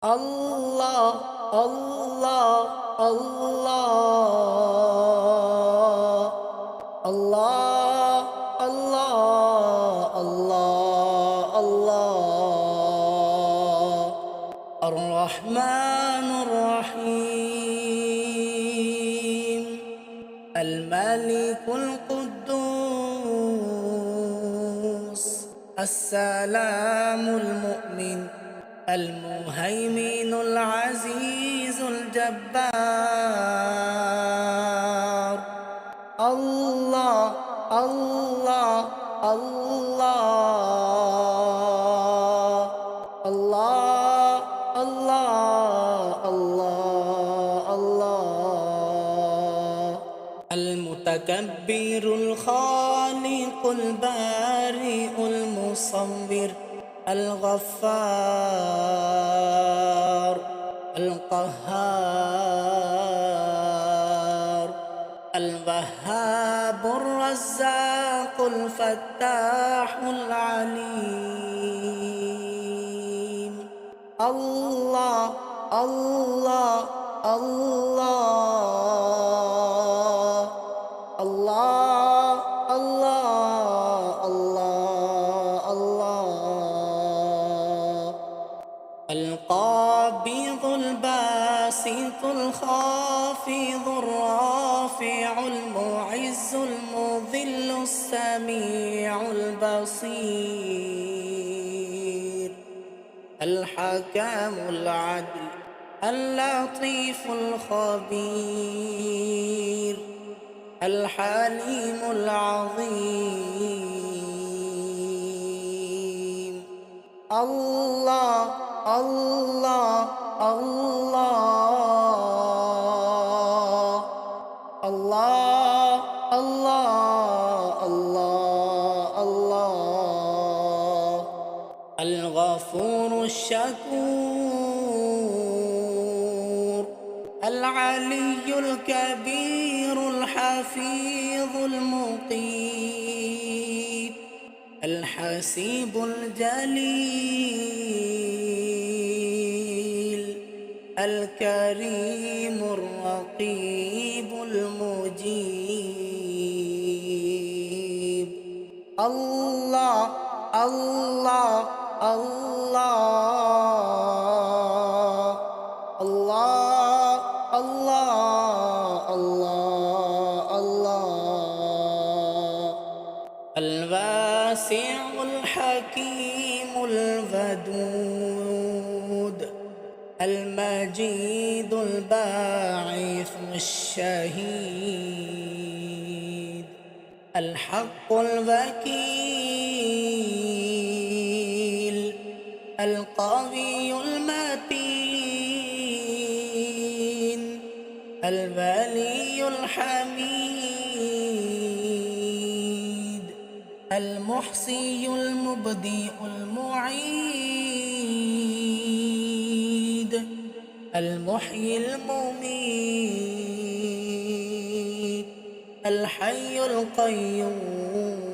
الله الله الله الله الله الله الله الرحمن الرحيم الملك القدوس السلام المؤمن المهيمن العزيز الجبار الله الله الله الله الله الله الله المتكبر الخالق البارئ المصور الغفار القهار الوهاب الرزاق الفتاح العليم الله الله الله الله الله الله الله القابض الباسط الخافض الرافع المعز المذل السميع البصير الحكام العدل اللطيف الخبير الحليم العظيم الله الله الله الله الله الله الله الغفور الشكور العلي الكبير الحفيظ المقيت الحسيب الجليل الكريم الرقيب المجيب الله الله الله الله الله الله الله الواسع الحكيم الودود المجيد الباعث الشهيد الحق الوكيل القوي المتين الولي الحميد المحصي المبدئ المعيد المحيي المميت الحي القيوم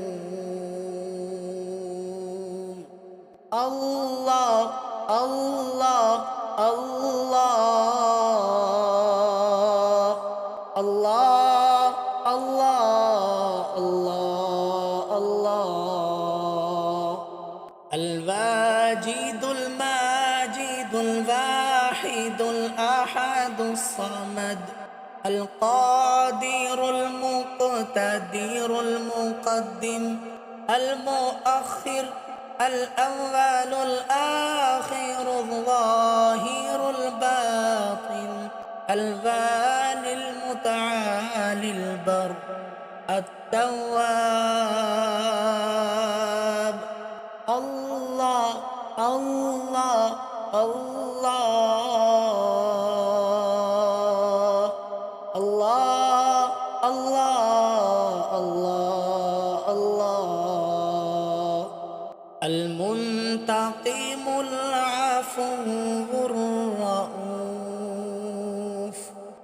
الله الله الله الله الله الله الله الواجد الماجد الواحد الأحد الصمد القادر المقتدر المقدم المؤخر الأول الآخر الظاهر الباطن الوالي المتعالي البر التواب الله الله الله الله الله الله الله المنتقم العفو الرؤوف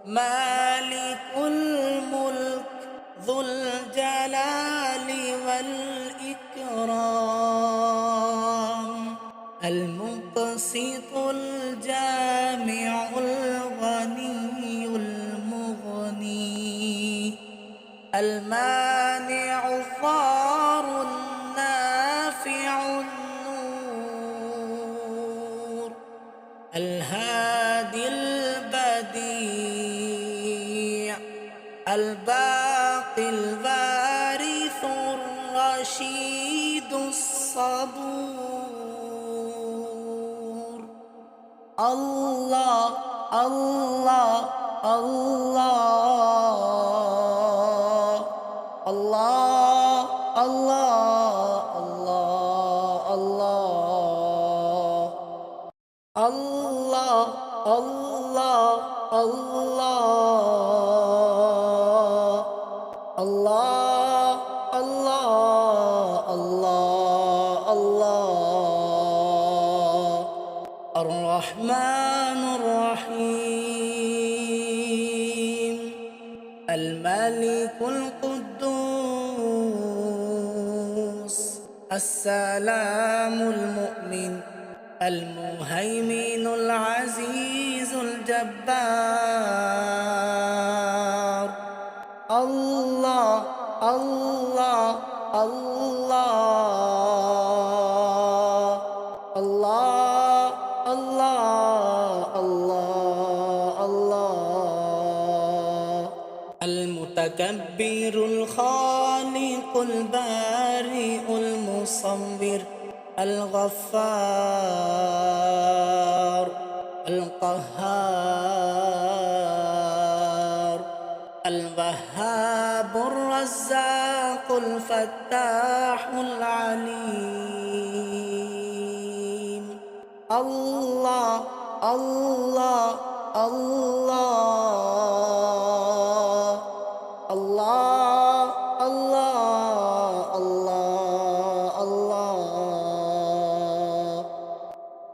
مالك الملك ذو الجلال والإكرام المقسط الجاد المانع الضار النافع النور الهادي البديع الباقي الوارث الرشيد الصبور. الله الله الله الله الله الله الله الله الله الله الله الله الله الرحمن الرحيم الملك القدوس السلام المؤمن المهيمن العزيز الجبار. الله الله الله الله الله الله الله المتكبر الخالق البارئ المصور الغفار القهار الوهاب الرزاق الفتاح العليم. الله الله الله الله الله الله الله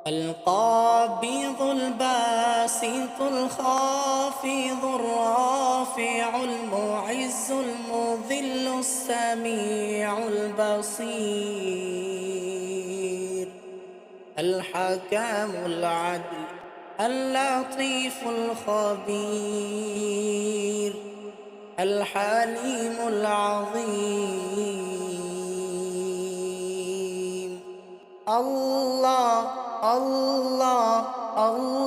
القابض الباسط الخافض الرافع المعز المذل السميع البصير الحكم العدل اللطيف الخبير الحليم العظيم. الله الله الله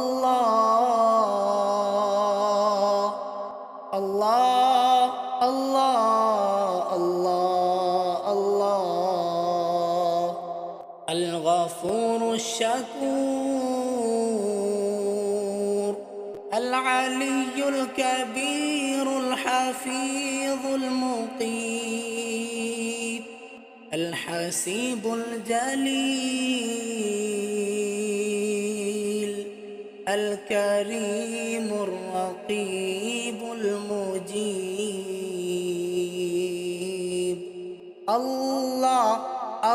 الله الله الله الله الغفور الشكور العلي الكبير الحفيظ المقيت الحسيب الجليل الكريم الرقيب المجيب. الله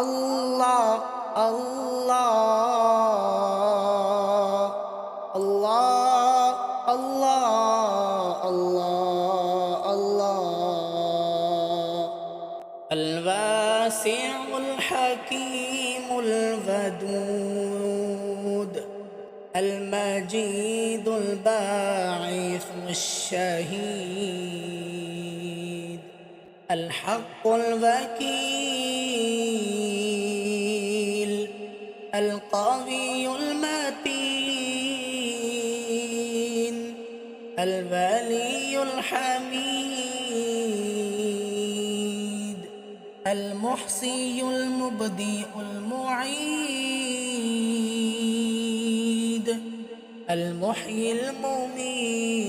الله الله الله الله الله الله الواسع الحكيم الودود المجيد الباعث الشهيد الحق الوكيل القوي المتين الولي الحميد المحصي المبدئ المعيد المحيي المميت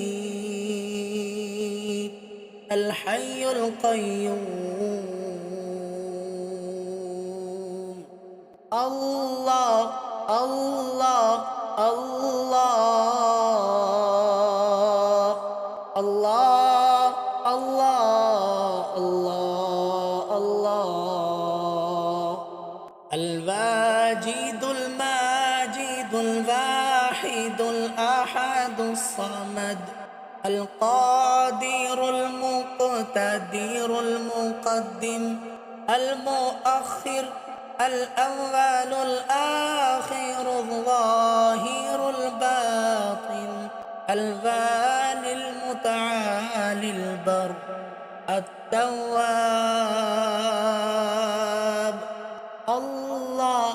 الحي القيوم. الله الله الله الله الله الله الله الواجد الماجد الواحد الأحد الصمد القادر المقتدر المقدم المؤخر الأول الآخر الظاهر الباطن الوالي المتعالي البر التواب. الله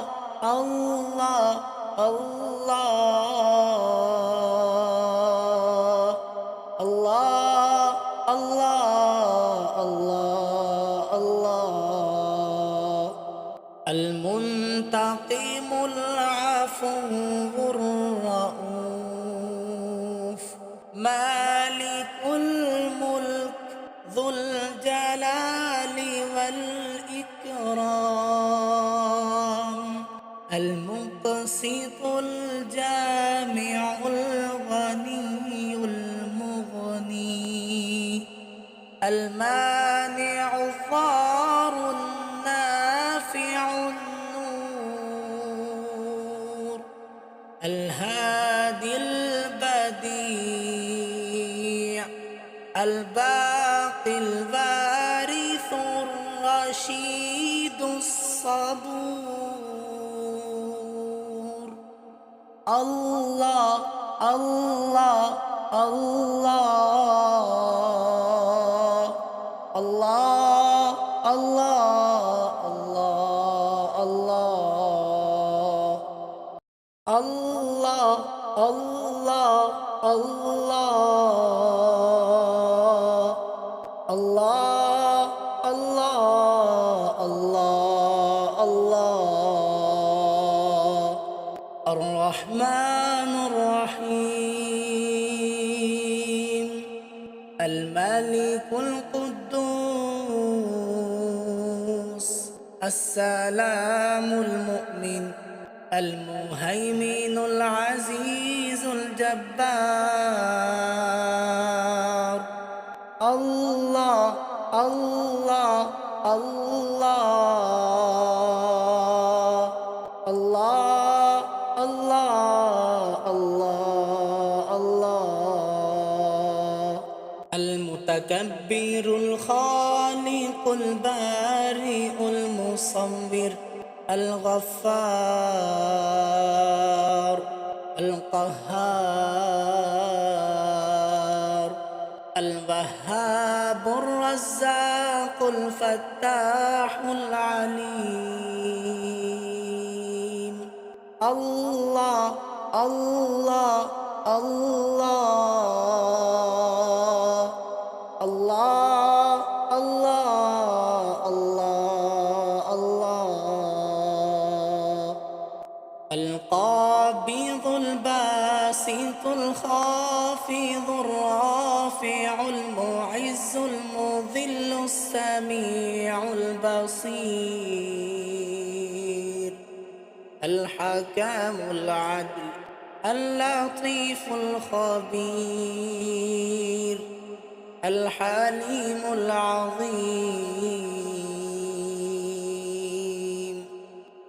الله الله الله الله الله الله. المنتقم العفو الرؤوف مالك الملك ذو الجلال والإكرام. المقسط الجامع الغني المغني. المانع الضار النافع النور. الهادي البديع. الباقي الوارث الرشيد الصبور. الله الله الله الله الله الله الله الله الله الله الله الله الله. الرحمن الرحيم. الملك القدوس السلام المؤمن المهيمن العزيز الجبار. الله الله الله الله الله الله الله. المتكبر الخالق البارئ المصور الغفار القهار. الوهاب الرزاق الفتاح العليم. الله الله الله الله الله الله الله. القابض الباسط الخافض الرافع المعز المذل السميع البصير. الحكم العدل اللطيف الخبير. الحليم العظيم.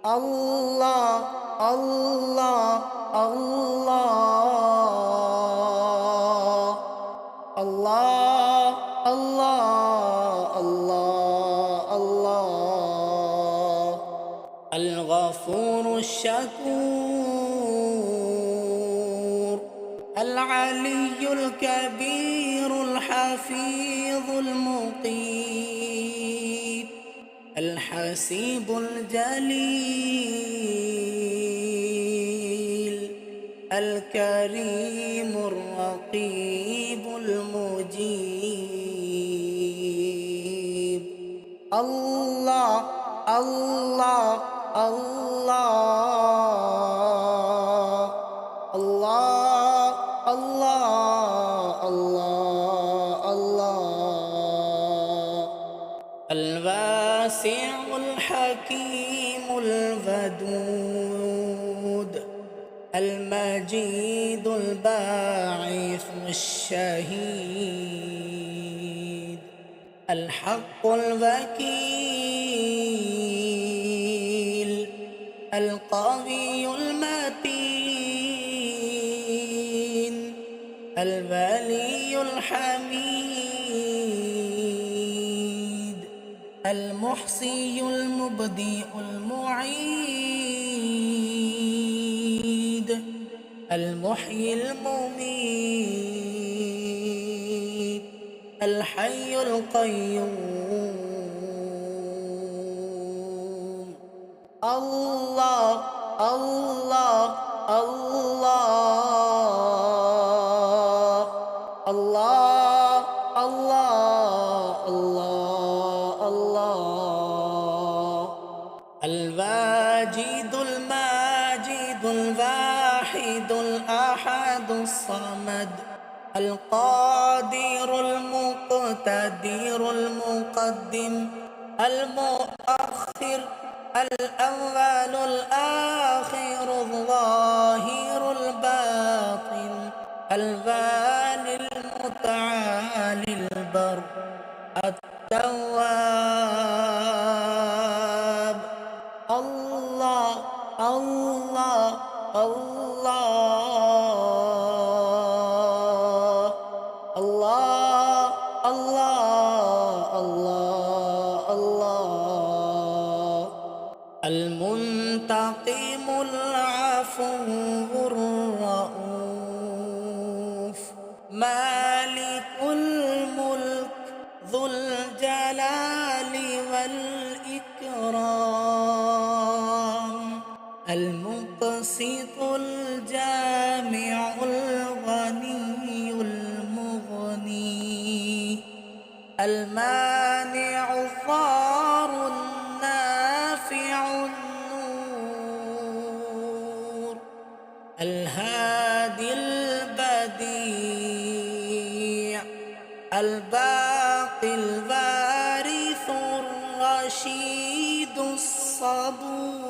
الله الله الله الله الله الله الله. الغفور الشكور. العلي الكبير الحفيظ المقيت. الحسيب الجليل. الكريم الرقيب المجيب. الله الله الله الله الله الله الله. الواسع الحكيم الودود. المجيد الباعث الشهيد. الحق الوكيل. القوي المتين. الولي الحميد. المحصي المبدئ المعيد. المحيي المميت. الحي القيوم. الله الله الله الله الله الله الله. الواجد الماجد الواحد الأحد الصمد، القادر المقتدر المقدم المؤخر، الأول الآخر الظاهر الباطن، الوالي المتعالي البر التواب. الله الله الله الله الله الله الله. المنتقم العفو الرؤوف، مالك الملك ذو الجلال والإكرام، المقسط الجامع الغني المغني، المانع الضار النافع النور، الهادي البديع، الباقي الوارث الرشيد الصبور.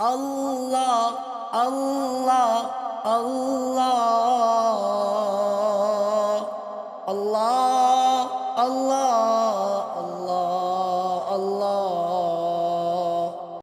الله الله الله الله الله